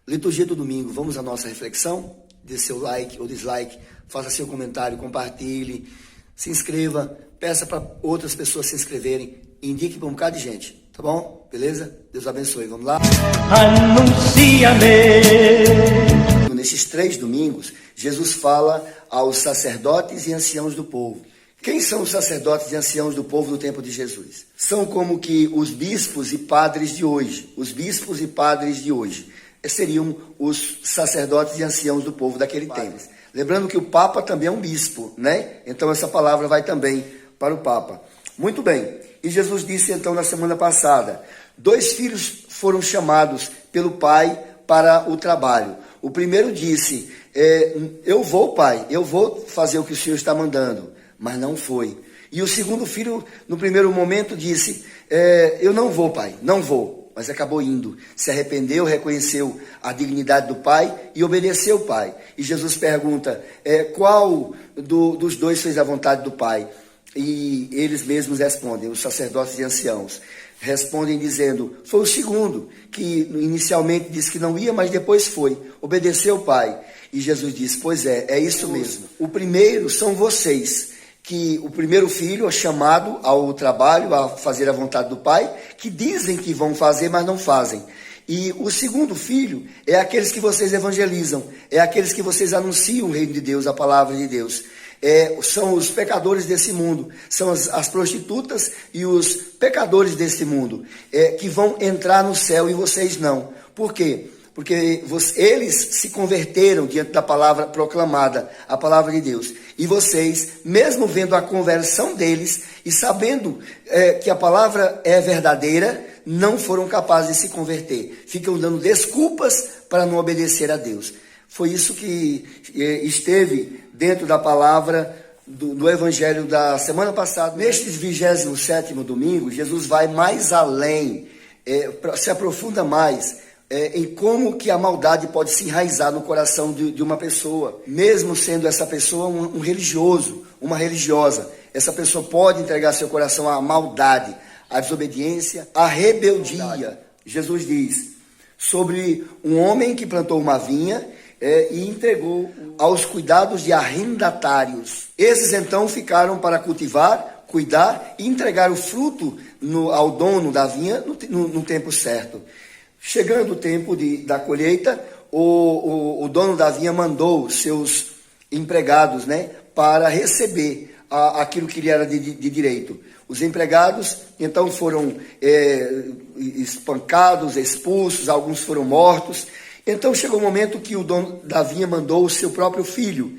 Liturgia do domingo, vamos à nossa reflexão? Dê seu like ou dislike, faça seu comentário, compartilhe, se inscreva, peça para outras pessoas se inscreverem, indique para um bocado de gente, tá bom? Beleza? Deus abençoe, vamos lá? Anuncia-me. Nesses 3 domingos, Jesus fala aos sacerdotes e anciãos do povo. Quem são os sacerdotes e anciãos do povo do tempo de Jesus? São como que os bispos e padres de hoje. Os bispos e padres de hoje seriam os sacerdotes e anciãos do povo daquele tempo. Lembrando que o Papa também é um bispo, né? Então essa palavra vai também para o Papa. Muito bem. E Jesus disse então na semana passada, 2 filhos foram chamados pelo pai para o trabalho. O primeiro disse, eu vou, pai, eu vou fazer o que o Senhor está mandando. Mas não foi. E o segundo filho, no primeiro momento, disse, eu não vou, pai, não vou. Mas acabou indo, se arrependeu, reconheceu a dignidade do pai e obedeceu o pai. E Jesus pergunta, qual dos 2 fez a vontade do pai? E eles mesmos respondem, os sacerdotes e anciãos, respondem dizendo, foi o segundo, que inicialmente disse que não ia, mas depois foi, obedeceu o pai. E Jesus disse, pois é isso mesmo. O primeiro são vocês, que o primeiro filho é chamado ao trabalho, a fazer a vontade do pai, que dizem que vão fazer, mas não fazem. E o segundo filho é aqueles que vocês evangelizam, é aqueles que vocês anunciam o reino de Deus, a palavra de Deus. São os pecadores desse mundo, são as prostitutas e os pecadores desse mundo, que vão entrar no céu e vocês não. Por quê? Porque eles se converteram diante da palavra proclamada, a palavra de Deus. E vocês, mesmo vendo a conversão deles e sabendo que a palavra é verdadeira, não foram capazes de se converter. Ficam dando desculpas para não obedecer a Deus. Foi isso que esteve dentro da palavra do Evangelho da semana passada. Neste 27º domingo, Jesus vai mais além, se aprofunda mais em como que a maldade pode se enraizar no coração de uma pessoa, mesmo sendo essa pessoa um religioso, uma religiosa. Essa pessoa pode entregar seu coração à maldade, à desobediência, à rebeldia. Jesus diz sobre um homem que plantou uma vinha e entregou aos cuidados de arrendatários. Esses então ficaram para cultivar, cuidar e entregar o fruto ao dono da vinha no tempo certo. Chegando o tempo da colheita, o dono da vinha mandou seus empregados, para receber aquilo que lhe era de direito. Os empregados, então, foram espancados, expulsos, alguns foram mortos. Então, chegou o momento que o dono da vinha mandou o seu próprio filho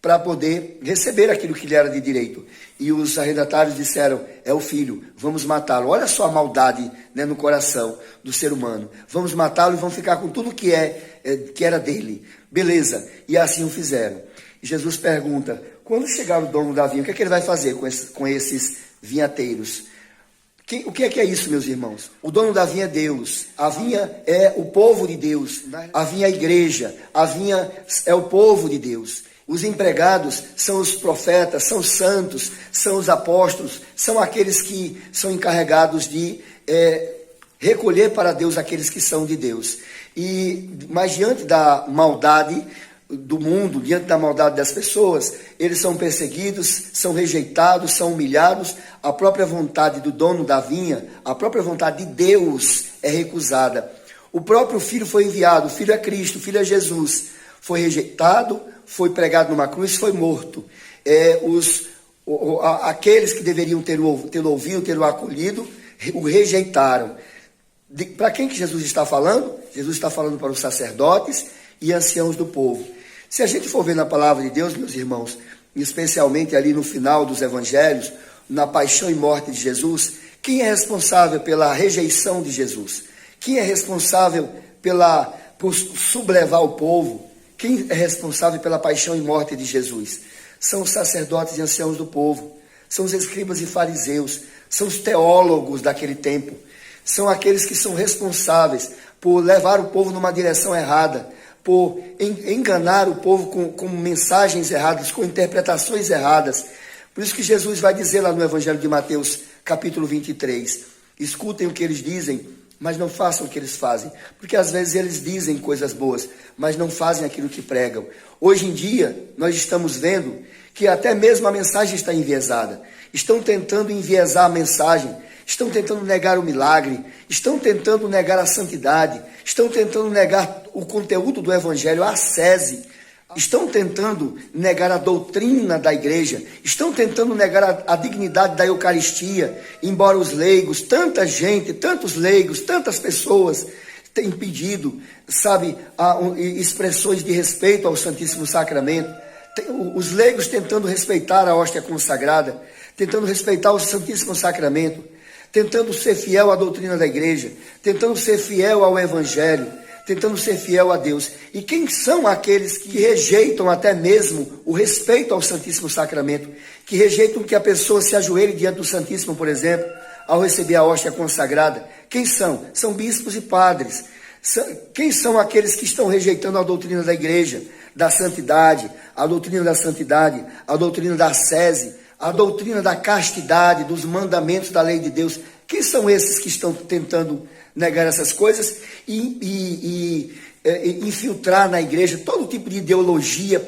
para poder receber aquilo que lhe era de direito. E os arrendatários disseram, é o filho, vamos matá-lo. Olha só a maldade no coração do ser humano. Vamos matá-lo e vamos ficar com tudo que era dele. Beleza, e assim o fizeram. E Jesus pergunta, quando chegar o dono da vinha, o que é que ele vai fazer com esses vinhateiros? O que é isso, meus irmãos? O dono da vinha é Deus. A vinha é o povo de Deus. A vinha é a igreja. A vinha é o povo de Deus. Os empregados são os profetas, são os santos, são os apóstolos, são aqueles que são encarregados de recolher para Deus aqueles que são de Deus. Mas diante da maldade do mundo, diante da maldade das pessoas, eles são perseguidos, são rejeitados, são humilhados. A própria vontade do dono da vinha, a própria vontade de Deus é recusada. O próprio Filho foi enviado, o Filho é Cristo, o Filho é Jesus. Foi rejeitado, foi pregado numa cruz, foi morto. Aqueles que deveriam tê-lo ouvido, tê-lo acolhido, o rejeitaram. Para quem que Jesus está falando? Jesus está falando para os sacerdotes e anciãos do povo. Se a gente for ver na palavra de Deus, meus irmãos, especialmente ali no final dos evangelhos, na paixão e morte de Jesus, quem é responsável pela rejeição de Jesus? Quem é responsável por sublevar o povo? Quem é responsável pela paixão e morte de Jesus? São os sacerdotes e anciãos do povo, são os escribas e fariseus, são os teólogos daquele tempo, são aqueles que são responsáveis por levar o povo numa direção errada, por enganar o povo com mensagens erradas, com interpretações erradas. Por isso que Jesus vai dizer lá no Evangelho de Mateus, capítulo 23, escutem o que eles dizem, mas não façam o que eles fazem, porque às vezes eles dizem coisas boas, mas não fazem aquilo que pregam. Hoje em dia, nós estamos vendo que até mesmo a mensagem está enviesada. Estão tentando enviesar a mensagem, estão tentando negar o milagre, estão tentando negar a santidade, estão tentando negar o conteúdo do evangelho, a ascese, estão tentando negar a doutrina da igreja, estão tentando negar a dignidade da Eucaristia, embora os leigos, tanta gente, tantos leigos, tantas pessoas têm pedido, expressões de respeito ao Santíssimo Sacramento, os leigos tentando respeitar a hóstia consagrada, tentando respeitar o Santíssimo Sacramento, tentando ser fiel à doutrina da igreja, tentando ser fiel ao Evangelho, tentando ser fiel a Deus. E quem são aqueles que rejeitam até mesmo o respeito ao Santíssimo Sacramento, que rejeitam que a pessoa se ajoelhe diante do Santíssimo, por exemplo, ao receber a hóstia consagrada? Quem são? São bispos e padres. Quem são aqueles que estão rejeitando a doutrina da igreja, da santidade, a doutrina da santidade, a doutrina da ascese, a doutrina da castidade, dos mandamentos da lei de Deus? Quem são esses que estão tentando negar essas coisas e infiltrar na igreja todo tipo de ideologia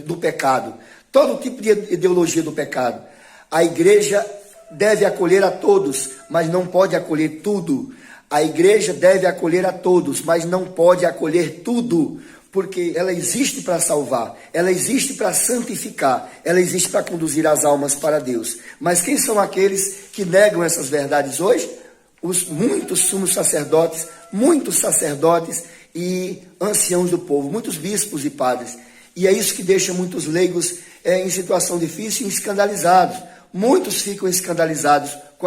do pecado? Todo tipo de ideologia do pecado. A igreja deve acolher a todos, mas não pode acolher tudo. A igreja deve acolher a todos, mas não pode acolher tudo, porque ela existe para salvar, ela existe para santificar, ela existe para conduzir as almas para Deus. Mas quem são aqueles que negam essas verdades hoje? Muitos sumos sacerdotes, muitos sacerdotes e anciãos do povo, muitos bispos e padres. E é isso que deixa muitos leigos em situação difícil e escandalizados. Muitos ficam escandalizados com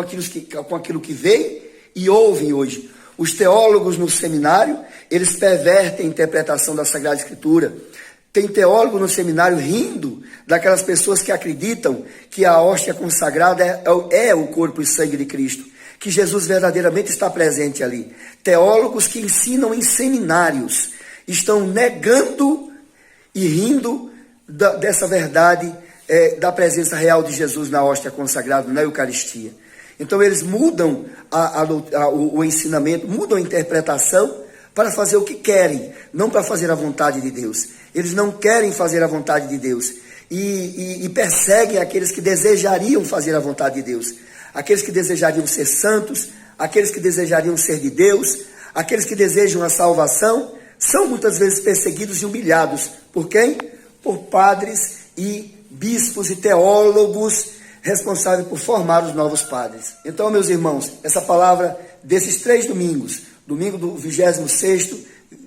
aquilo que veem e ouvem hoje. Os teólogos no seminário, eles pervertem a interpretação da Sagrada Escritura. Tem teólogo no seminário rindo daquelas pessoas que acreditam que a hóstia consagrada é o corpo e sangue de Cristo, que Jesus verdadeiramente está presente ali. Teólogos que ensinam em seminários estão negando e rindo dessa verdade da presença real de Jesus na hóstia consagrada, na Eucaristia. Então eles mudam o ensinamento, mudam a interpretação para fazer o que querem, não para fazer a vontade de Deus. Eles não querem fazer a vontade de Deus e perseguem aqueles que desejariam fazer a vontade de Deus, aqueles que desejariam ser santos, aqueles que desejariam ser de Deus, aqueles que desejam a salvação, são muitas vezes perseguidos e humilhados. Por quem? Por padres e bispos e teólogos responsáveis por formar os novos padres. Então, meus irmãos, essa palavra desses 3 domingos, domingo do 26º,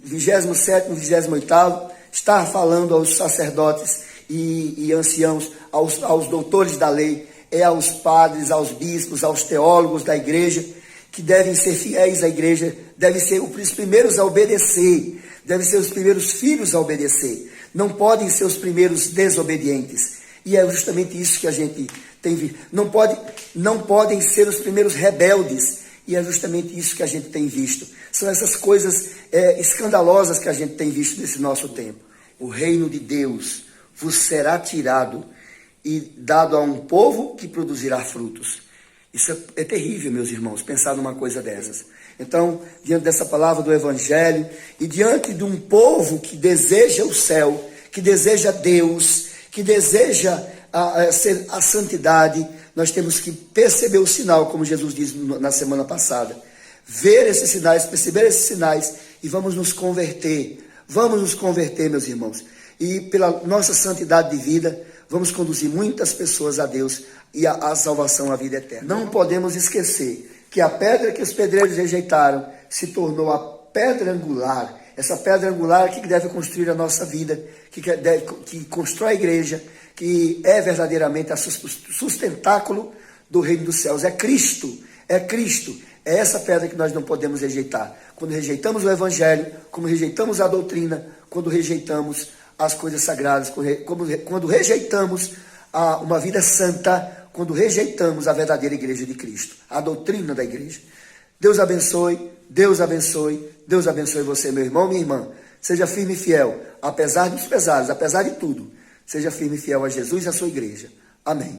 27º, 28º, está falando aos sacerdotes e anciãos, aos doutores da lei, aos padres, aos bispos, aos teólogos da igreja, que devem ser fiéis à igreja, devem ser os primeiros a obedecer, devem ser os primeiros filhos a obedecer, não podem ser os primeiros desobedientes. E é justamente isso que a gente tem visto. Não podem ser os primeiros rebeldes. E é justamente isso que a gente tem visto. São essas coisas escandalosas que a gente tem visto nesse nosso tempo. O reino de Deus vos será tirado e dado a um povo que produzirá frutos. Isso é terrível, meus irmãos, pensar numa coisa dessas. Então, diante dessa palavra do Evangelho e diante de um povo que deseja o céu, que deseja Deus, que deseja a santidade, nós temos que perceber o sinal, como Jesus disse na semana passada. Ver esses sinais, perceber esses sinais e vamos nos converter. Vamos nos converter, meus irmãos. E pela nossa santidade de vida, vamos conduzir muitas pessoas a Deus e a salvação, a vida eterna. Não podemos esquecer que a pedra que os pedreiros rejeitaram se tornou a pedra angular. Essa pedra angular que deve construir a nossa vida, que constrói a igreja, que é verdadeiramente a sustentáculo do reino dos céus. É Cristo, é Cristo. É essa pedra que nós não podemos rejeitar. Quando rejeitamos o Evangelho, quando rejeitamos a doutrina, quando rejeitamos as coisas sagradas, quando rejeitamos uma vida santa, quando rejeitamos a verdadeira igreja de Cristo, a doutrina da igreja. Deus abençoe, Deus abençoe, Deus abençoe você, meu irmão, minha irmã. Seja firme e fiel, apesar dos pesares, apesar de tudo. Seja firme e fiel a Jesus e a sua igreja. Amém.